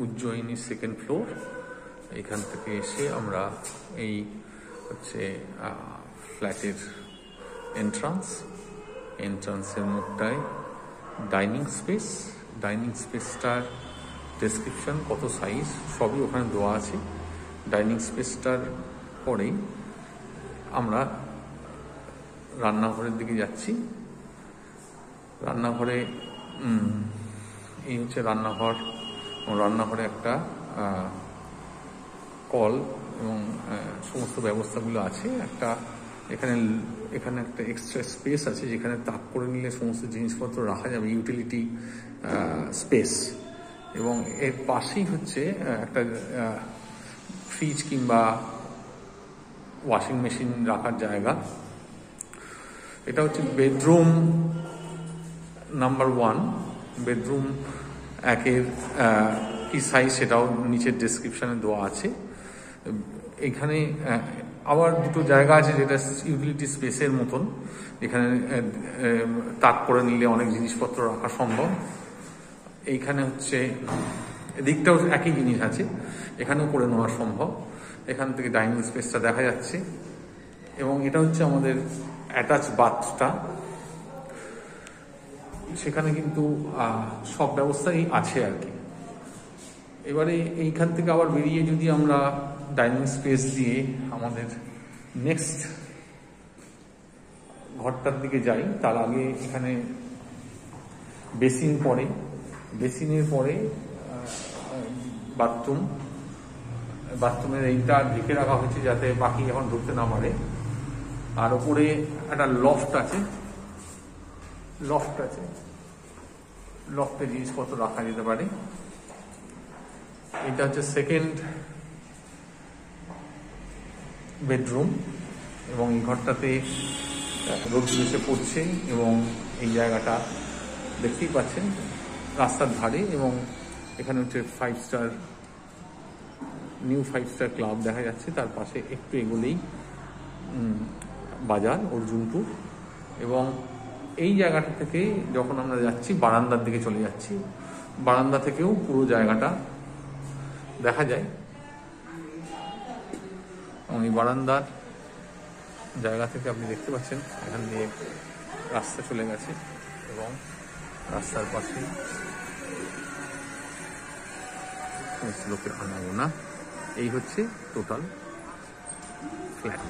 Ujjayini second floor. এখান থেকে এসে আমরা এই হচ্ছে ফ্ল্যাটের এন্ট্রান্সের মুখটায় ডাইনিং স্পেসটার ডেসক্রিপশন, কত সাইজ সবই ওখানে দেওয়া আছে। ডাইনিং স্পেসটার পরেই আমরা রান্নাঘরের দিকে যাচ্ছি। রান্নাঘরে এই হচ্ছে রান্নাঘরে একটা কল এবং সমস্ত ব্যবস্থাগুলো আছে। এখানে একটা এক্সট্রা স্পেস আছে যেখানে তাক করে নিলে সমস্ত জিনিসপত্র রাখা যাবে, ইউটিলিটি স্পেস। এবং এর পাশেই হচ্ছে একটা ফ্রিজ কিংবা ওয়াশিং মেশিন রাখার জায়গা। এটা হচ্ছে বেডরুম নাম্বার 1। বেডরুম 1-এর কি সাইজ সেটাও নিচের ডেসক্রিপশনে দেওয়া আছে। এখানে আবার দুটো জায়গা আছে যেটা ইউটিলিটি স্পেসের মতন, এখানে তাক করে নিলে অনেক জিনিসপত্র রাখা সম্ভব। এইখানে হচ্ছে এদিকটাও একই জিনিস আছে, এখানেও করে নেওয়া সম্ভব। এখান থেকে ডাইনিং স্পেসটা দেখা যাচ্ছে এবং এটা হচ্ছে আমাদের অ্যাটাচ বাথটা। সেখানে কিন্তু সব ব্যবস্থাই আছে আর কি। এবারে এইখান থেকে আবার বেরিয়ে যদি আমরা ডাইনিং স্পেস দিয়ে আমাদের নেক্সট ঘরটার দিকে যাই, তার আগে এখানে বেসিনের পরে বাথরুমের এইটা ঢেকে রাখা হয়েছে যাতে বাকি এখন ঢুকতে না পারে। আর ওপরে একটা লফট আছে, লফটে জিনিসপত্র রাখা যেতে পারে। এটা হচ্ছে সেকেন্ড বেডরুম এবং এই ঘরটাতে রোদ্দুর এসে পড়ছে এবং এই জায়গাটা দেখতেই পাচ্ছেন রাস্তার ধারে। এবং এখানে হচ্ছে নিউ 5 স্টার ক্লাব দেখা যাচ্ছে। তার পাশে একটু এগোলেই বাজার অর্জুনপুর। এবং এই জায়গাটা থেকে যখন আমরা যাচ্ছি বারান্দার দিকে চলে যাচ্ছি, বারান্দা থেকেও পুরো জায়গাটা দেখা যায়। এবং এই বারান্দার জায়গা থেকে আপনি দেখতে পাচ্ছেন এখান দিয়ে রাস্তা চলে গেছে এবং রাস্তার পাশে লোকের আনাগোনা। এই হচ্ছে টোটাল ফ্ল্যাট।